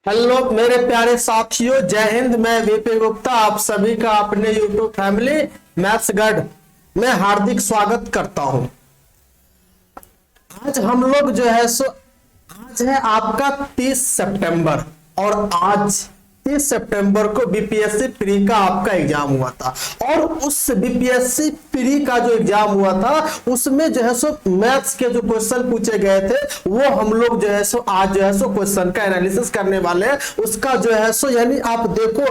Hello मेरे प्यारे साथियों, जय हिंद। मैं वीपी गुप्ता आप सभी का अपने यूट्यूब फैमिली मैथ्स गाइड में हार्दिक स्वागत करता हूं। आज हम लोग जो है आज है आपका 30 सितंबर और आज 30 सितंबर को बीपीएससी प्री का आपका एग्जाम हुआ था और उस बीपीएससी प्री का जो एग्जाम हुआ था उसमें जो है मैथ्स के जो क्वेश्चन पूछे गए थे वो हम लोग जो है आज जो है क्वेश्चन का एनालिसिस करने वाले हैं। उसका जो है यानी आप देखो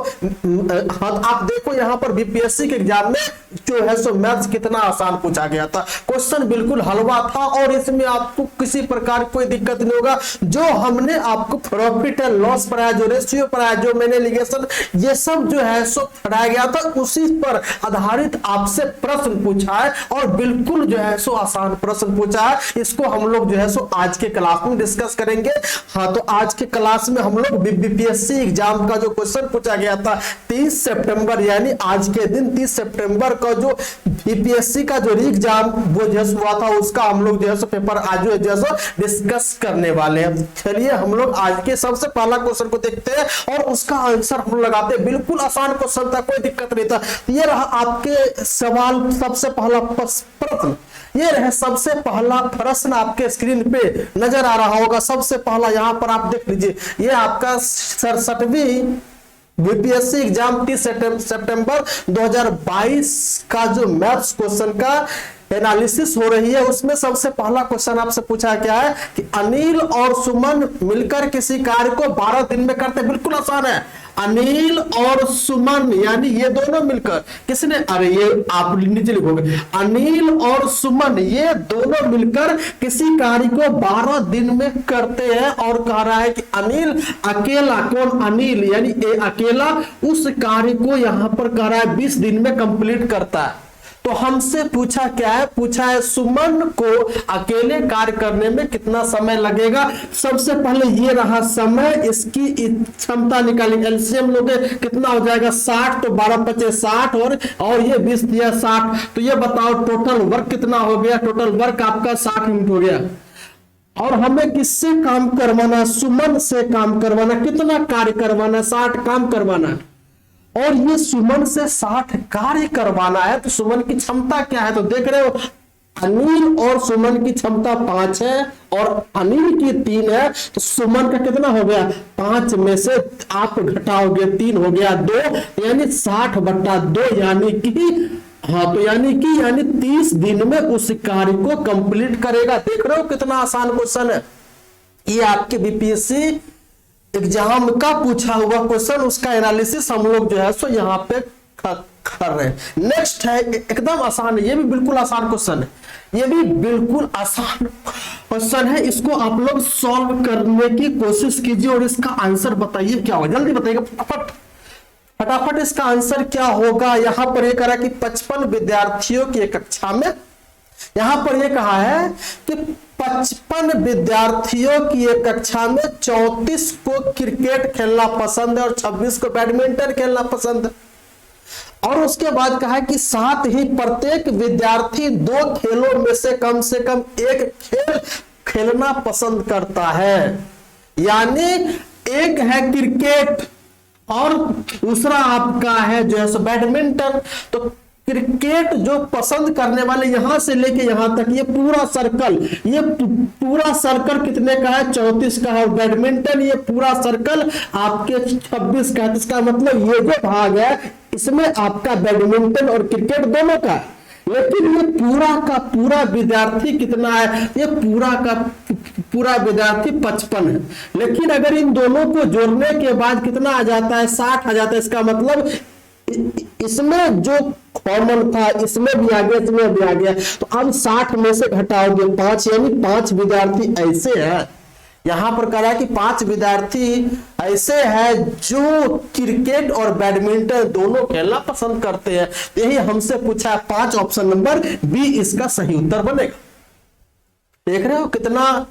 यहाँ पर बीपीएससी के एग्जाम में जो है मैथ्स कितना आसान पूछा गया था। क्वेश्चन बिल्कुल हलवा था और इसमें आपको किसी प्रकार कोई दिक्कत नहीं होगा। जो हमने आपको प्रॉफिट एंड लॉस पढ़ाया, जो रेशियो पढ़ाया, जो मैंने लिगेशन, ये सब जो है पढ़ाया गया था, उसी पर आधारित आपसे प्रश्न पूछा है और बिल्कुल जो है आसान प्रश्न पूछा है। इसको हम लोग जो है आज के क्लास में डिस्कस करेंगे। हाँ, तो आज के क्लास में हम लोग बीपीएससी एग्जाम का जो क्वेश्चन पूछा गया था 30 सितंबर यानी आज के दिन 30 सितंबर का जो बीपीएससी का जो एग्जाम वो जैसे हुआ था उसका हम लोग जो है पेपर आज जैसा डिस्कस करने वाले हैं। चलिए हम लोग आज के सबसे पहला क्वेश्चन को देखते हैं और उसका आंसर हम लगाते हैं। बिल्कुल आसान क्वेश्चन था, कोई दिक्कत नहीं था। ये रहा आपके सवाल, सबसे पहला प्रश्न। ये रहे सबसे पहला प्रश्न, आपके स्क्रीन पे नजर आ रहा होगा। सबसे पहला यहाँ पर आप देख लीजिए, ये आपका 67वीं बीपीएससी एग्जाम 30 सितंबर 2022 का जो मैथ्स क्वेश्चन का एनालिसिस हो रही है उसमें सबसे पहला क्वेश्चन आपसे पूछा क्या है कि अनिल और सुमन मिलकर किसी कार्य को 12 दिन में करते। बिल्कुल आसान है। अनिल और सुमन यानी ये दोनों मिलकर किसने, अरे ये आप नीचे लिखोगे, अनिल और सुमन ये दोनों मिलकर किसी कार्य को 12 दिन में करते हैं और कह रहा है कि अनिल अकेला, कौन अनिल यानी ए अकेला उस कार्य को यहां पर कह रहा है 20 दिन में कंप्लीट करता है। तो हमसे पूछा क्या है, पूछा है सुमन को अकेले कार्य करने में कितना समय लगेगा। सबसे पहले ये रहा समय, इसकी क्षमता निकाली, एलसीएम लोगे कितना हो जाएगा 60, तो 12 × 5 = 60 और ये 20 दिया 60। तो ये बताओ टोटल वर्क कितना हो गया। टोटल वर्क आपका 60 मिनट हो गया और हमें किससे काम करवाना, सुमन से काम करवाना। कितना कार्य करवाना, 60 काम करवाना है और ये सुमन से 60 कार्य करवाना है। तो सुमन की क्षमता क्या है, तो देख रहे हो अनिल और सुमन की क्षमता 5 है और अनिल की 3 है। तो सुमन का कितना हो गया, 5 में से आप घटाओगे 3 हो गया 2 यानी 60/2 यानी कि हाँ, तो यानी 30 दिन में उस कार्य को कंप्लीट करेगा। देख रहे हो कितना आसान क्वेश्चन है। ये आपके बीपीएससी एग्जाम का पूछा हुआ क्वेश्चन, उसका एनालिसिस हम लोग जो है यहाँ पे कर रहे हैं। नेक्स्ट है एकदम आसान है, ये भी बिल्कुल आसान क्वेश्चन है। ये भी बिल्कुल आसान क्वेश्चन है। इसको आप लोग सॉल्व करने की कोशिश कीजिए और इसका आंसर बताइए क्या होगा। जल्दी बताइएगा फटाफट फटाफट। इसका आंसर क्या होगा। यहां पर यह करा कि 55 विद्यार्थियों की कक्षा में, यहां पर यह कहा है कि 55 विद्यार्थियों की एक कक्षा में 34 को क्रिकेट खेलना पसंद है और 26 को बैडमिंटन खेलना पसंद है। और उसके बाद कहा है कि साथ ही प्रत्येक विद्यार्थी 2 खेलों में से कम एक खेल खेलना पसंद करता है। यानी एक है क्रिकेट और दूसरा आपका है जो है बैडमिंटन। तो क्रिकेट जो पसंद करने वाले यहां से लेके यहां तक ये पूरा सर्कल कितने का है, 34 का है। और बैडमिंटन ये पूरा सर्कल आपके 26 का है। इसका मतलब ये जो भाग है इसमें आपका बैडमिंटन और क्रिकेट दोनों का। लेकिन ये पूरा का पूरा विद्यार्थी कितना है, ये पूरा का पूरा विद्यार्थी 55 है। लेकिन अगर इन दोनों को जोड़ने के बाद कितना आ जाता है, 60 आ जाता है। इसका मतलब इसमें जो कॉमन था इसमें भी आ गया, इसमें भी आ गया। तो अब 60 में से घटाओगे 5 यानी 5 विद्यार्थी ऐसे हैं। यहां पर कह रहा है कि 5 विद्यार्थी ऐसे हैं जो क्रिकेट और बैडमिंटन दोनों खेलना पसंद करते हैं। यही हमसे पूछा है 5, ऑप्शन नंबर बी इसका सही उत्तर बनेगा। देख रहे हो कितना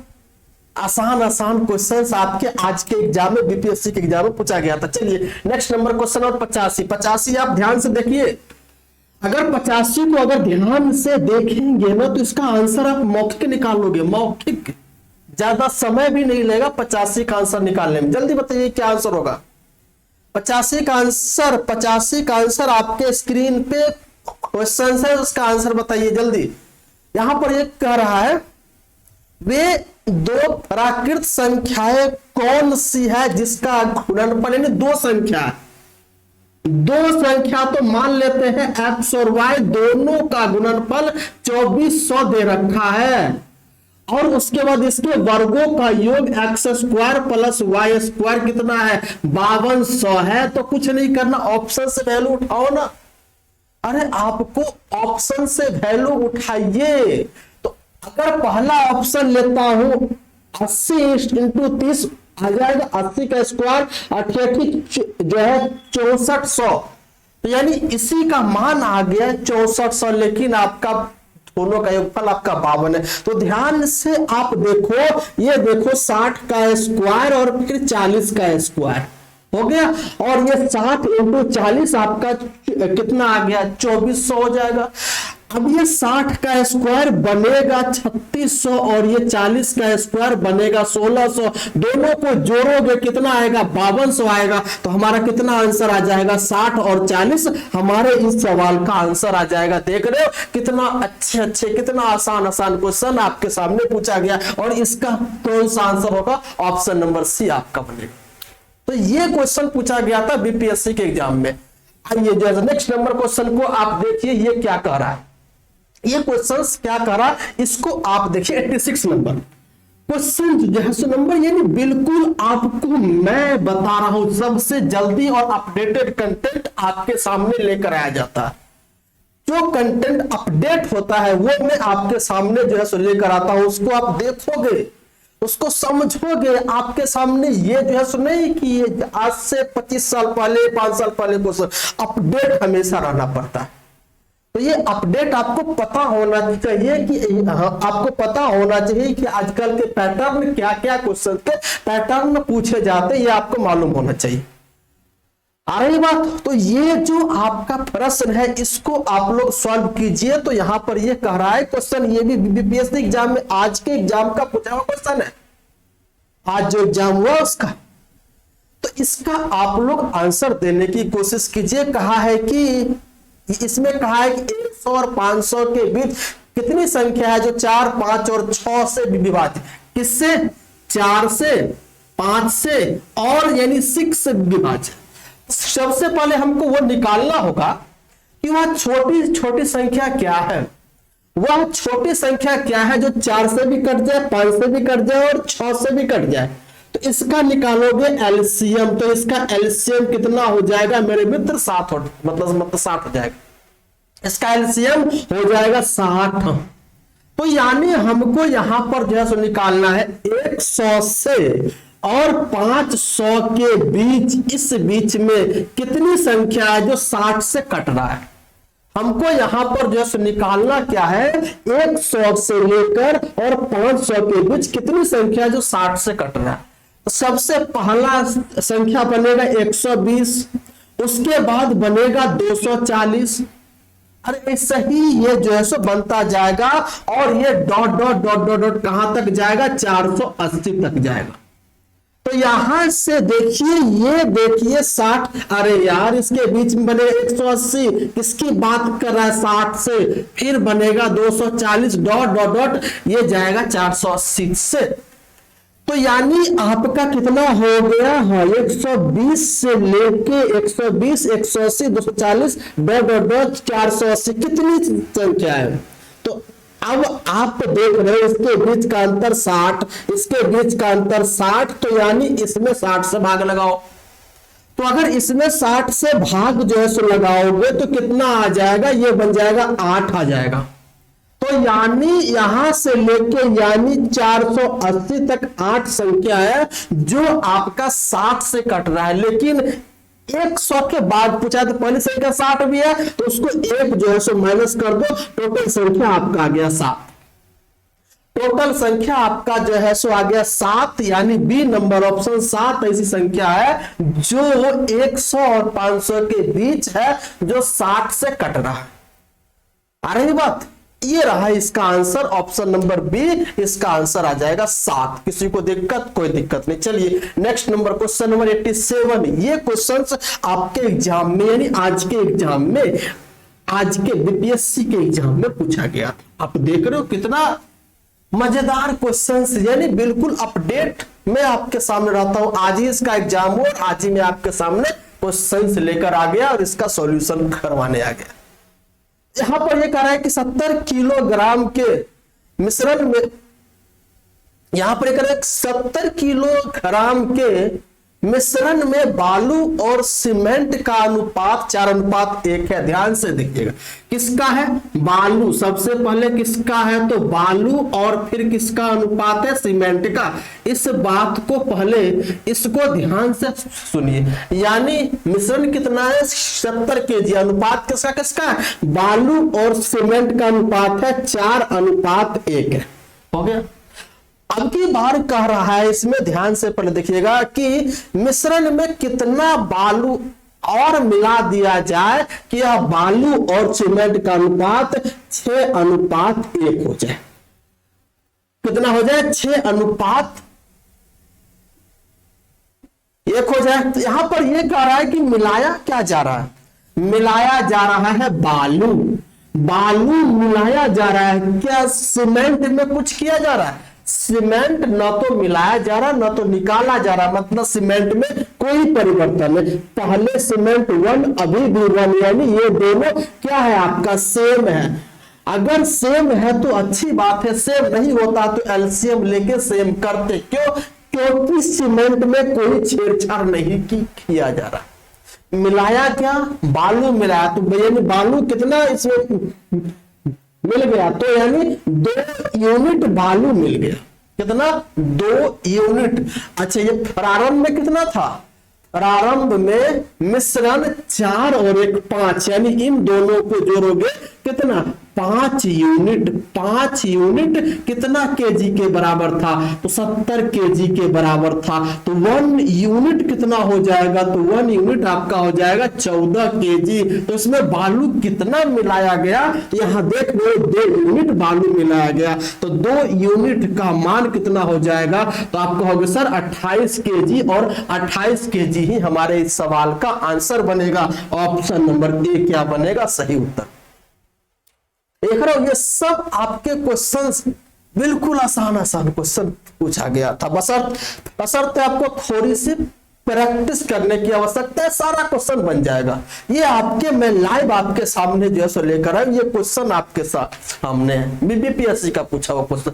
आसान क्वेश्चंस आपके आज के एग्जाम में, बीपीएससी के एग्जाम में पूछा गया था। चलिए नेक्स्ट नंबर क्वेश्चन और 85 आप ध्यान से देखिए। अगर 85 को अगर ध्यान से देखेंगे ना तो इसका आंसर आप मौखिक निकालोगे। मौखिक ज्यादा समय भी नहीं लेगा 85 का आंसर निकालने में। जल्दी बताइए क्या आंसर होगा। 85 का आंसर आपके स्क्रीन पे क्वेश्चन है, उसका आंसर बताइए जल्दी। यहां पर ये कह रहा है वे दो प्राकृत संख्याएं कौन सी है जिसका गुणनफल, यानी दो संख्या तो मान लेते हैं एक्स और वाई, दोनों का गुणनफल 2400 दे रखा है, और उसके बाद इसके वर्गों का योग x square plus y square कितना है 5200 है। तो कुछ नहीं करना, ऑप्शन से वैल्यू उठाओ ना। अरे आपको ऑप्शन से वैल्यू उठाइए। तो अगर पहला ऑप्शन लेता हूं 80 इंटू 30 आ जाएगा 80 का स्क्वायर, जो है 6400, तो यानी इसी का मान आ गया 6400, लेकिन आपका दोनों का योगफल आपका 52 है। तो ध्यान से आप देखो, ये देखो 60 का स्क्वायर और फिर 40 का स्क्वायर हो गया, और ये 60 इंटू 40 आपका कितना आ गया 2400 हो जाएगा। अब ये 60 का स्क्वायर बनेगा 3600 और ये 40 का स्क्वायर बनेगा 1600, दोनों को जोड़ोगे कितना आएगा 5200 आएगा। तो हमारा कितना आंसर आ जाएगा 60 और 40, हमारे इस सवाल का आंसर आ जाएगा। देख रहे हो कितना अच्छे कितना आसान क्वेश्चन आपके सामने पूछा गया, और इसका कौन सा आंसर होगा, ऑप्शन नंबर सी आपका बनेगा। तो ये क्वेश्चन पूछा गया था बीपीएससी के एग्जाम में। आइए जो नेक्स्ट नंबर क्वेश्चन को आप देखिए, ये क्या कह रहा है, ये क्वेश्चन क्या कह रहा है, इसको आप देखिए 86 नंबर क्वेश्चन जो है नंबर, यानी बिल्कुल आपको मैं बता रहा हूं सबसे जल्दी और अपडेटेड कंटेंट आपके सामने लेकर आया जाता है। जो कंटेंट अपडेट होता है वो मैं आपके सामने जो है लेकर आता हूं, उसको आप देखोगे, उसको समझोगे, आपके सामने ये जो है नहीं कि ये आज से 25 साल पहले 5 साल पहले क्वेश्चन, अपडेट हमेशा रहना पड़ता है। तो ये अपडेट आपको पता होना चाहिए कि आपको पता होना चाहिए कि आजकल के पैटर्न क्या क्या क्वेश्चन के पैटर्न पूछे जाते हैं, ये आपको मालूम होना चाहिए। आ रही बात। तो ये जो आपका प्रश्न है इसको आप लोग सॉल्व कीजिए। तो यहां पर ये कह रहा है क्वेश्चन, ये भी बीपीएससी एग्जाम में आज के एग्जाम का पूछा हुआ क्वेश्चन है, आज जो एग्जाम हुआ उसका। तो इसका आप लोग आंसर देने की कोशिश कीजिए। कहा है कि इसमें कहा है कि 100 और 500 के बीच कितनी संख्या है जो 4, 5 और 6 से विभाजित, किससे 4 से 5 से और यानी 6 से विभाजित। सबसे पहले हमको वो निकालना होगा कि वह छोटी छोटी संख्या क्या है, वह छोटी संख्या क्या है जो 4 से भी कट जाए, 5 से भी कट जाए और 6 से भी कट जाए। तो इसका निकालोगे एलसीएम, तो इसका एलसीएम कितना हो जाएगा मेरे मित्र 7 मतलब 60 हो जाएगा, इसका एलसीएम हो जाएगा 60। तो यानी हमको यहां पर जो है निकालना है 100 से और 500 के बीच, इस बीच में कितनी संख्या है जो 60 से कट रहा है। हमको यहां पर जो है निकालना क्या है, 100 से लेकर और 500 के बीच कितनी संख्या जो 60 से कट रहा है। तो सबसे पहला संख्या बनेगा 120, उसके बाद बनेगा 240, अरे ऐसा ही ये जो है बनता जाएगा, और ये dot dot dot dot dot कहां तक जाएगा 480 तक जाएगा। तो यहां से देखिए, ये देखिए 60, अरे यार इसके बीच में बनेगा 180, किसकी बात कर रहा है 60 से, फिर बनेगा 240 डॉट डॉट डॉट, ये जाएगा 480 से। तो यानी आपका कितना हो गया, हाँ 120 से लेके 120, 180, 240 डॉट डॉट डॉट 480, कितनी संख्या है। तो अब आप देख रहे हो इसके बीच का अंतर 60, इसके बीच का अंतर 60, तो यानी इसमें 60 से भाग लगाओ। तो अगर इसमें 60 से भाग जो है सो लगाओगे तो कितना आ जाएगा, ये बन जाएगा 8 आ जाएगा। तो यानी यहां से लेके यानी 480 तक 8 संख्या है जो आपका 60 से कट रहा है। लेकिन 100 के बाद पूछा तो पहली संख्या 60 भी है, तो उसको एक जो है सो माइनस कर दो, टोटल संख्या आपका आ गया 7। टोटल संख्या आपका जो है सो आ गया 7, यानी बी नंबर ऑप्शन 7 ऐसी संख्या है जो 100 और 500 के बीच है, जो 60 से कट रहा है। आ रही बात, ये रहा इसका आंसर, ऑप्शन नंबर बी इसका आंसर आ जाएगा 7। किसी को दिक्कत? कोई दिक्कत नहीं। चलिए नेक्स्ट नंबर, क्वेश्चन नंबर 87। ये क्वेश्चंस आपके एग्जाम में, यानी आज के एग्जाम में, आज के बीपीएससी के एग्जाम में पूछा गया। आप देख रहे हो कितना मजेदार क्वेश्चंस, यानी बिल्कुल अपडेट मैं आपके सामने रहता हूं। आज ही इसका एग्जाम हो और आज ही मैं आपके सामने क्वेश्चंस लेकर आ गया और इसका सॉल्यूशन करवाने आ गया। यहां पर यह कह रहा है कि 70 किलोग्राम के मिश्रण में, यहां पर कह रहा है 70 किलोग्राम के मिश्रण में बालू और सीमेंट का अनुपात 4:1 है। ध्यान से देखिएगा, किसका है? बालू। सबसे पहले किसका है? तो बालू, और फिर किसका अनुपात है? सीमेंट का। इस बात को पहले, इसको ध्यान से सुनिए, यानी मिश्रण कितना है? 70 kg। अनुपात किसका किसका है? बालू और सीमेंट का अनुपात है 4:1 है। हो गया। अब की बार कह रहा है इसमें, ध्यान से पहले देखिएगा कि मिश्रण में कितना बालू और मिला दिया जाए कि यह बालू और सीमेंट का अनुपात 6:1 हो जाए। कितना हो जाए? 6:1 हो जाए। तो यहां पर यह कह रहा है कि मिलाया क्या जा रहा है? मिलाया जा रहा है बालू। बालू मिलाया जा रहा है, क्या सीमेंट में कुछ किया जा रहा है? सीमेंट न तो मिलाया जा रहा न तो निकाला जा रहा, मतलब सीमेंट में कोई परिवर्तन नहीं। पहले सीमेंट 1, अभी भी 1, यानी ये दोनों क्या है? आपका सेम है। अगर सेम है तो अच्छी बात है, सेम नहीं होता तो एलसीएम लेके सेम करते। क्यों? क्योंकि सीमेंट में कोई छेड़छाड़ नहीं किया जा रहा। मिलाया क्या? बालू मिलाया, तो यानी बालू कितना इसमें मिल गया? तो यानी 2 यूनिट बालू मिल गया। कितना? 2 यूनिट। अच्छा, ये प्रारंभ में कितना था? प्रारंभ में मिश्रण 4 और 1 5, यानी इन दोनों को जोड़ोगे कितना? 5 यूनिट। 5 यूनिट कितना केजी के बराबर था? तो 70 केजी के बराबर था। तो 1 यूनिट कितना हो जाएगा? तो 1 यूनिट आपका हो जाएगा 14 केजी। तो इसमें बालू कितना मिलाया गया? यहां देख लो, 2 यूनिट बालू मिलाया गया। तो 2 यूनिट का मान कितना हो जाएगा? तो आप कहोगे सर 28 केजी, और 28 केजी ही हमारे इस सवाल का आंसर बनेगा। ऑप्शन नंबर ए क्या बनेगा? सही उत्तर। देख रहे हो, ये सब आपके क्वेश्चंस बिल्कुल आसान क्वेश्चन पूछा गया था। बशर्ते आपको थोड़ी सी प्रैक्टिस करने की आवश्यकता है, सारा क्वेश्चन बन जाएगा। ये आपके, मैं लाइव आपके सामने जो है सो लेकर आया, ये क्वेश्चन आपके सामने है, बीपीएससी का पूछा हुआ क्वेश्चन।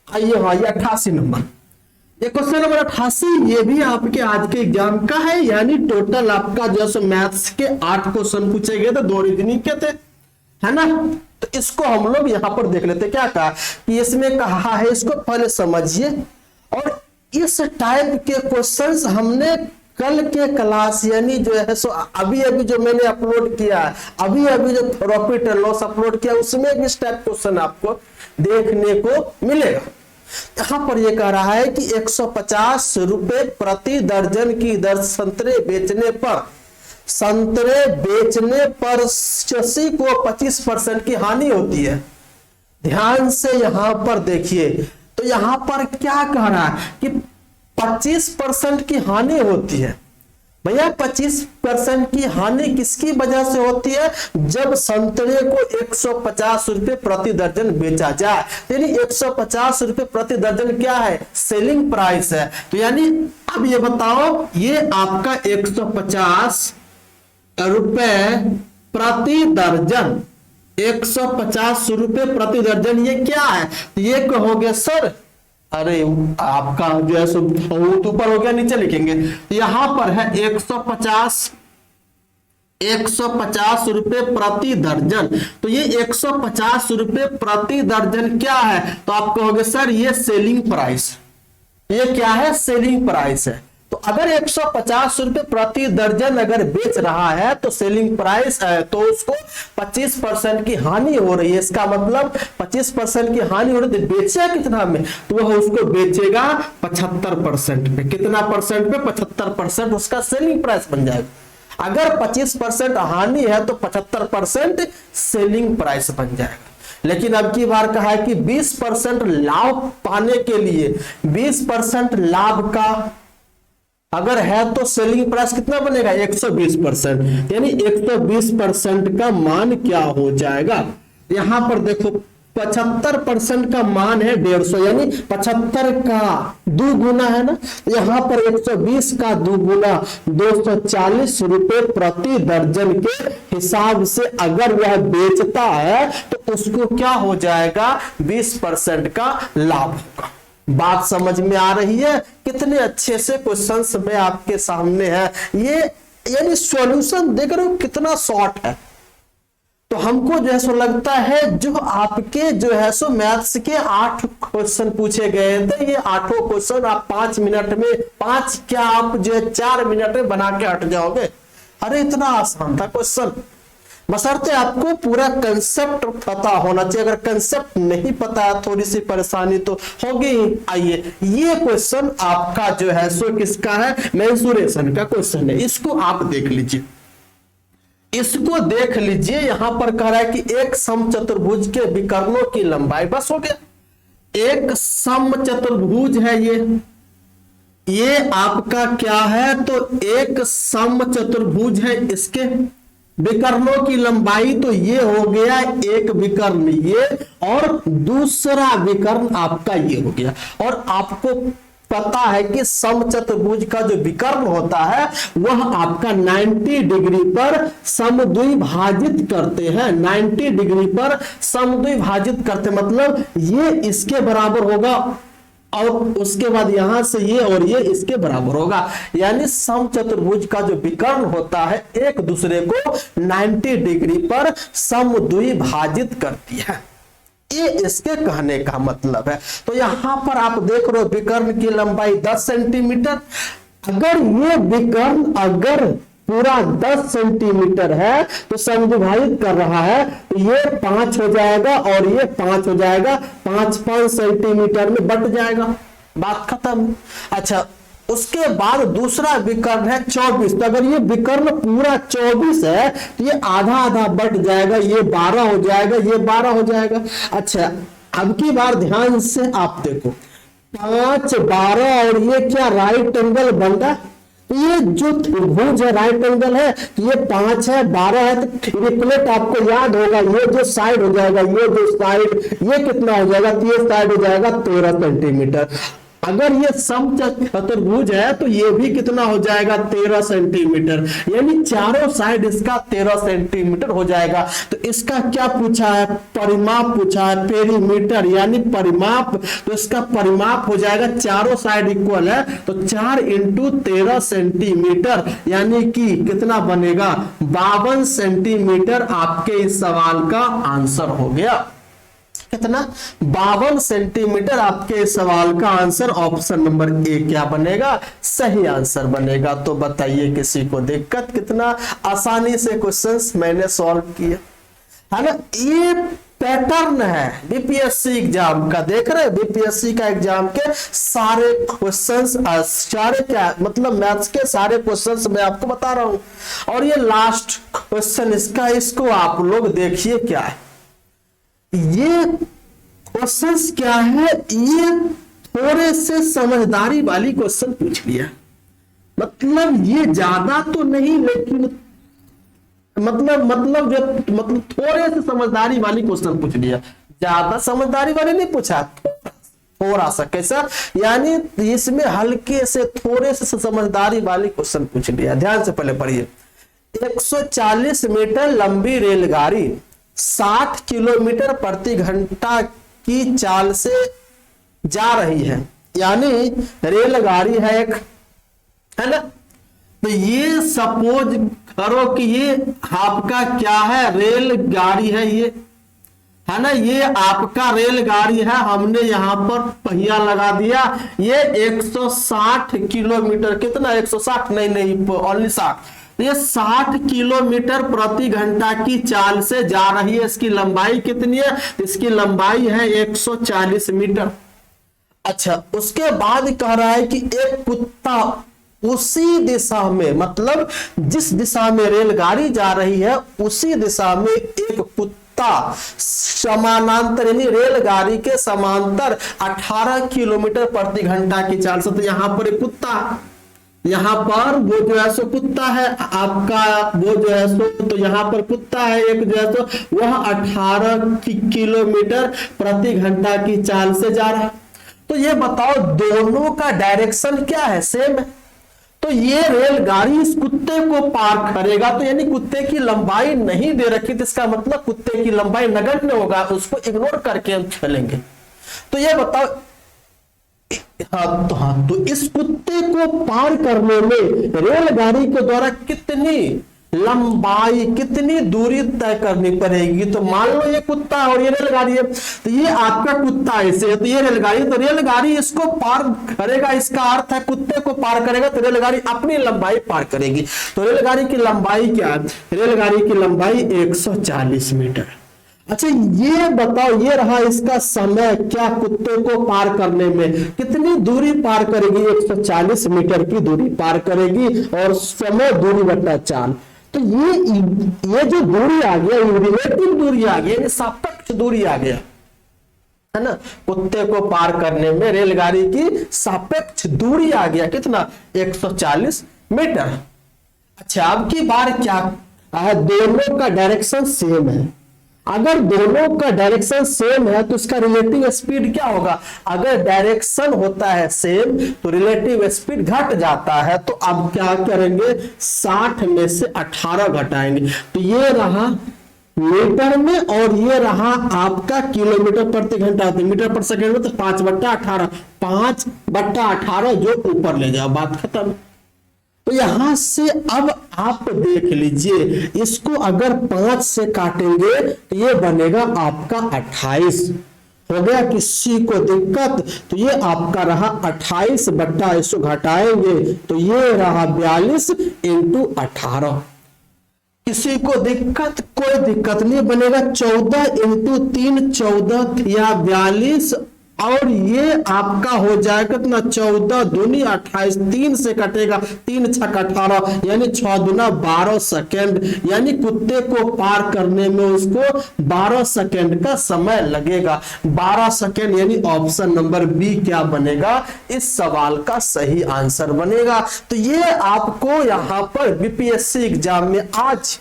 आइए, हाँ, ये 88 नंबर, ये क्वेश्चन नंबर 88, ये भी आपके आज के एग्जाम का है। यानी टोटल आपका जो है मैथ्स के 8 क्वेश्चन पूछे गए थे, 2 रीजनिंग के थे, है ना। तो इसको हम लोग यहां पर देख लेते। क्या कहा कि इसमें कहा है, इसको पहले समझिए। और इस टाइप के क्वेश्चंस हमने कल के क्लास, यानी जो है सो अभी जो मैंने अपलोड किया है, अभी जो प्रॉफिट एंड लॉस अपलोड किया, उसमें भी इस टाइप क्वेश्चन आपको देखने को मिलेगा। यहां पर यह कह रहा है कि 150 रुपए प्रति दर्जन की दर संतरे बेचने पर शशि को 25% की हानि होती है। ध्यान से यहां पर देखिए, तो यहां पर क्या कह रहा है कि 25% की हानि होती है। भैया 25% की हानि किसकी वजह से होती है? जब संतरे को 150 रुपए प्रति दर्जन बेचा जाए, यानी 150 रुपए प्रति दर्जन क्या है? सेलिंग प्राइस है। तो यानी अब ये बताओ, ये आपका 150 रुपए प्रति दर्जन, 150 रुपए प्रति दर्जन, ये क्या है? ये कहोगे सर, अरे आपका जो है ऊपर हो गया, नीचे लिखेंगे। यहां पर है 150 रुपए प्रति दर्जन। तो ये 150 रुपए प्रति दर्जन क्या है? तो आप कहोगे सर ये सेलिंग प्राइस। ये क्या है? सेलिंग प्राइस है। तो अगर 150 रुपए प्रति दर्जन अगर बेच रहा है तो सेलिंग प्राइस है, तो उसको 25% की हानि हो रही है। इसका मतलब 25% की हानि हो रही है, बेचेगा कितना में? तो वह उसको बेचेगा 75% पे। कितना परसेंट पे? 75% उसका सेलिंग प्राइस बन जाएगा। अगर 25% हानि है तो 75% सेलिंग प्राइस बन जाएगा। लेकिन अब की बार कहा है कि 20% लाभ पाने के लिए 20% लाभ का अगर है तो सेलिंग प्राइस कितना बनेगा 120%, यानी 120% का मान क्या हो जाएगा। यहां पर देखो 75% का मान है 150, यानी 75 का 2 गुना है ना, यहां पर 120 का 2 गुना 240 रुपए प्रति दर्जन के हिसाब से अगर वह बेचता है तो उसको क्या हो जाएगा 20% का लाभ होगा। बात समझ में आ रही है, कितने अच्छे से क्वेश्चंस में आपके सामने है ये, यानी सॉल्यूशन देख रहे हो कितना शॉर्ट है। तो हमको जो है सो लगता है जो आपके जो है सो मैथ्स के 8 क्वेश्चन पूछे गए थे, ये 8 क्वेश्चन आप 5 मिनट में 5 क्या आप जो है 4 मिनट में बना के हट जाओगे। अरे इतना आसान था क्वेश्चन, बशर्ते आपको पूरा कंसेप्ट पता होना चाहिए। अगर कंसेप्ट नहीं पता है थोड़ी सी परेशानी तो होगी। आइए ये क्वेश्चन आपका जो है सो किसका है, मेंसुरेशन का क्वेश्चन है, इसको आप देख लीजिए। इसको देख लीजिए, यहां पर कह रहा है कि एक समचतुर्भुज के विकर्णों की लंबाई, बस हो गया, एक समचतुर्भुज है ये आपका क्या है, तो एक समचतुर्भुज है, इसके विकर्णों की लंबाई तो ये हो गया एक विकर्ण ये, और दूसरा विकर्ण आपका ये हो गया। और आपको पता है कि समचतुर्भुज का जो विकर्ण होता है वह आपका 90 डिग्री पर समद्विभाजित करते हैं, 90 डिग्री पर समद्विभाजित करते, मतलब ये इसके बराबर होगा और उसके बाद यहां से ये और ये इसके बराबर होगा। यानी समचतुर्भुज का जो विकर्ण होता है एक दूसरे को 90 डिग्री पर समद्विभाजित करती है, ये इसके कहने का मतलब है। तो यहां पर आप देख रहे हो विकर्ण की लंबाई 10 सेंटीमीटर, अगर ये विकर्ण अगर पूरा 10 सेंटीमीटर है तो समद्विभाजित कर रहा है तो ये 5 हो जाएगा और ये 5 हो जाएगा, 5 सेंटीमीटर में बट जाएगा, बात खत्म। अच्छा, उसके बाद दूसरा विकर्ण है 24, तो अगर ये विकर्ण पूरा 24 है तो ये आधा आधा बट जाएगा, ये 12 हो जाएगा, ये 12 हो जाएगा। अच्छा, अब की बार ध्यान से आप देखो 5 12 और ये क्या राइट एंगल बन रहा, ये जो त्रिभुज है राइट एंगल है, ये 5 है 12 है, तो इक्वलेट आपको याद होगा, ये जो साइड हो जाएगा, ये जो साइड ये कितना हो जाएगा, तो ये साइड हो जाएगा 13 सेंटीमीटर। अगर ये समचतुर्भुज है तो ये भी कितना हो जाएगा 13 सेंटीमीटर, यानी चारों साइड इसका 13 सेंटीमीटर हो जाएगा। तो इसका क्या पूछा है, परिमाप पूछा है, पेरीमीटर यानी परिमाप, तो इसका परिमाप हो जाएगा, चारों साइड इक्वल है तो 4 × 13 सेंटीमीटर, यानी कि कितना बनेगा 52 सेंटीमीटर। आपके इस सवाल का आंसर हो गया कितना 52 सेंटीमीटर। आपके सवाल का आंसर ऑप्शन नंबर ए क्या बनेगा, सही आंसर बनेगा। तो बताइए किसी को दिक्कत, कितना आसानी से क्वेश्चंस मैंने सॉल्व किया है ना। ये पैटर्न है बीपीएससी एग्जाम का, देख रहे हैं बीपीएससी का एग्जाम के सारे क्वेश्चंस, सारे क्या मतलब मैथ्स के सारे क्वेश्चंस मैं आपको बता रहा हूं। और ये लास्ट क्वेश्चन इसका, इसको आप लोग देखिए क्या है, ये क्वेश्चंस क्या है, ये थोड़े से समझदारी वाली क्वेश्चन पूछ लिया, मतलब ये ज्यादा तो नहीं लेकिन मतलब थोड़े से समझदारी वाली क्वेश्चन पूछ लिया, ज्यादा समझदारी वाले नहीं पूछा, थोड़ा सा कैसा, यानी इसमें हल्के से थोड़े से समझदारी वाली क्वेश्चन पूछ लिया। ध्यान से पहले पढ़िए, 140 मीटर लंबी रेलगाड़ी 60 किलोमीटर प्रति घंटा की चाल से जा रही है, यानी रेलगाड़ी है एक, है ना। तो ये सपोज करो कि ये आपका क्या है, रेलगाड़ी है, ये है ना, ये आपका रेलगाड़ी है, हमने यहां पर पहिया लगा दिया, ये 160 किलोमीटर, कितना 160 नहीं ओनली 60, ये 60 किलोमीटर प्रति घंटा की चाल से जा रही है। इसकी लंबाई कितनी है, इसकी लंबाई है 140 मीटर। अच्छा, उसके बाद कह रहा है कि एक कुत्ता उसी दिशा में, मतलब जिस दिशा में रेलगाड़ी जा रही है उसी दिशा में एक कुत्ता कुत्ता समानांतर यानी रेलगाड़ी के समांतर 18 किलोमीटर प्रति घंटा की चाल से। तो यहाँ पर एक कुत्ता, यहाँ पर वो जो है सो कुत्ता है आपका, वो जो है सो, तो यहाँ पर कुत्ता है एक जो है सो वह 18 किलोमीटर प्रति घंटा की चाल से जा रहा है। तो ये बताओ दोनों का डायरेक्शन क्या है, सेम है। तो ये रेलगाड़ी इस कुत्ते को पार करेगा, तो यानी कुत्ते की लंबाई नहीं दे रखी, तो इसका मतलब कुत्ते की लंबाई नगण्य होगा, उसको इग्नोर करके हम चलेंगे। तो ये बताओ तो इस कुत्ते को पार करने में रेलगाड़ी के द्वारा कितनी लंबाई, कितनी दूरी तय करनी पड़ेगी। तो मान लो ये कुत्ता और ये रेलगाड़ी है, तो ये आपका कुत्ता ऐसे है, तो ये रेलगाड़ी, तो रेलगाड़ी इसको पार करेगा, इसका अर्थ है कुत्ते को पार करेगा तो रेलगाड़ी अपनी लंबाई पार करेगी। तो रेलगाड़ी की लंबाई क्या है, रेलगाड़ी की लंबाई 140 मीटर। अच्छा ये बताओ, ये रहा इसका समय, क्या कुत्ते को पार करने में कितनी दूरी पार करेगी, 140 मीटर की दूरी पार करेगी, और समय दूरी बटा 4। तो ये जो दूरी आ गया, ये रिलेटिव दूरी आ गई, सापेक्ष दूरी आ गया, है ना। कुत्ते को पार करने में रेलगाड़ी की सापेक्ष दूरी आ गया, कितना, 140 मीटर। अच्छा अब की बार क्या है, दोनों का डायरेक्शन सेम है। अगर दोनों का डायरेक्शन सेम है तो इसका रिलेटिव स्पीड क्या होगा, अगर डायरेक्शन होता है सेम तो रिलेटिव स्पीड घट जाता है। तो अब क्या करेंगे, 60 में से 18 घटाएंगे, तो ये रहा मीटर में और ये रहा आपका किलोमीटर प्रति घंटा, मीटर पर सेकंड में, तो 5/18, 5/18 जो ऊपर ले जाओ, बात खत्म। तो यहां से अब आप देख लीजिए, इसको अगर 5 से काटेंगे तो ये बनेगा आपका 28। हो गया किसी को दिक्कत, तो ये आपका रहा 28 बट्टा, इसको घटाएंगे तो ये रहा 42 इंटू 18। किसी को दिक्कत, कोई दिक्कत नहीं, बनेगा 14 इंटू 3, 14 या 42, और ये आपका हो जाएगा कितना, 14 दूनी 28, 3 से कटेगा, 3 छक 18, यानी 6 दूना 12 सेकेंड, यानी कुत्ते को पार करने में उसको 12 सेकेंड का समय लगेगा। 12 सेकेंड, यानी ऑप्शन नंबर बी क्या बनेगा, इस सवाल का सही आंसर बनेगा। तो ये आपको यहां पर बीपीएससी एग्जाम में, आज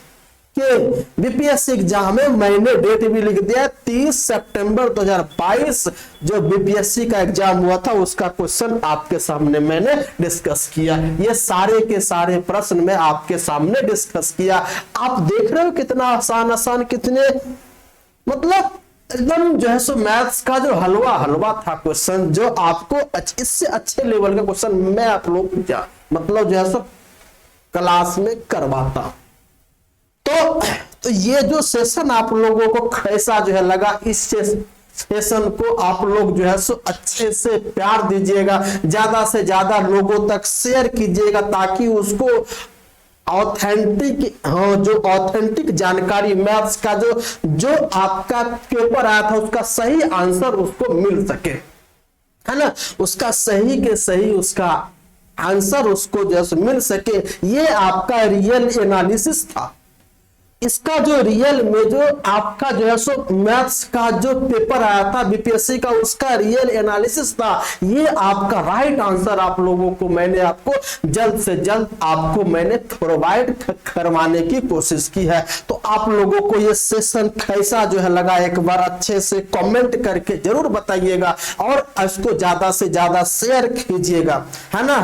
के बीपीएससी एग्जाम में मैंने डेट भी लिख दिया, 30 सितंबर 2022 जो बीपीएससी का एग्जाम हुआ था उसका क्वेश्चन आपके सामने मैंने डिस्कस किया। ये सारे के सारे प्रश्न मैं आपके सामने डिस्कस किया। आप देख रहे हो कितना आसान आसान, कितने मतलब एकदम जो है सो मैथ्स का जो हलवा था क्वेश्चन, जो आपको इससे अच्छे लेवल का क्वेश्चन मैं आप लोग मतलब जो है सो क्लास में करवाता। तो ये जो सेशन आप लोगों को कैसा जो है लगा, इस सेशन को आप लोग जो है सो अच्छे से प्यार दीजिएगा, ज्यादा से ज्यादा लोगों तक शेयर कीजिएगा, ताकि उसको ऑथेंटिक, हाँ जो ऑथेंटिक जानकारी मैथ्स का जो आपका पेपर आया था उसका सही आंसर उसको मिल सके, है ना, उसका सही के सही उसका आंसर उसको जैसे मिल सके। ये आपका रियल एनालिसिस था। इसका जो रियल में जो आपका जो है सो मैथ्स का जो पेपर आया था बीपीएससी का, उसका रियल एनालिसिस था। ये आपका राइट आंसर आप लोगों को मैंने आपको जल्द से जल्द आपको मैंने प्रोवाइड करवाने की कोशिश की है। तो आप लोगों को ये सेशन कैसा जो है लगा, एक बार अच्छे से कमेंट करके जरूर बताइएगा, और इसको ज्यादा से ज्यादा शेयर कीजिएगा, है ना।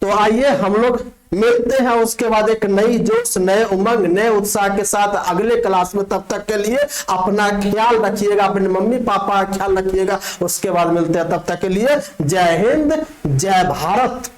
तो आइए हम लोग मिलते हैं उसके बाद एक नई जोश, नए उमंग, नए उत्साह के साथ अगले क्लास में। तब तक के लिए अपना ख्याल रखिएगा, अपने मम्मी पापा का ख्याल रखिएगा। उसके बाद मिलते हैं, तब तक के लिए जय हिंद, जय भारत।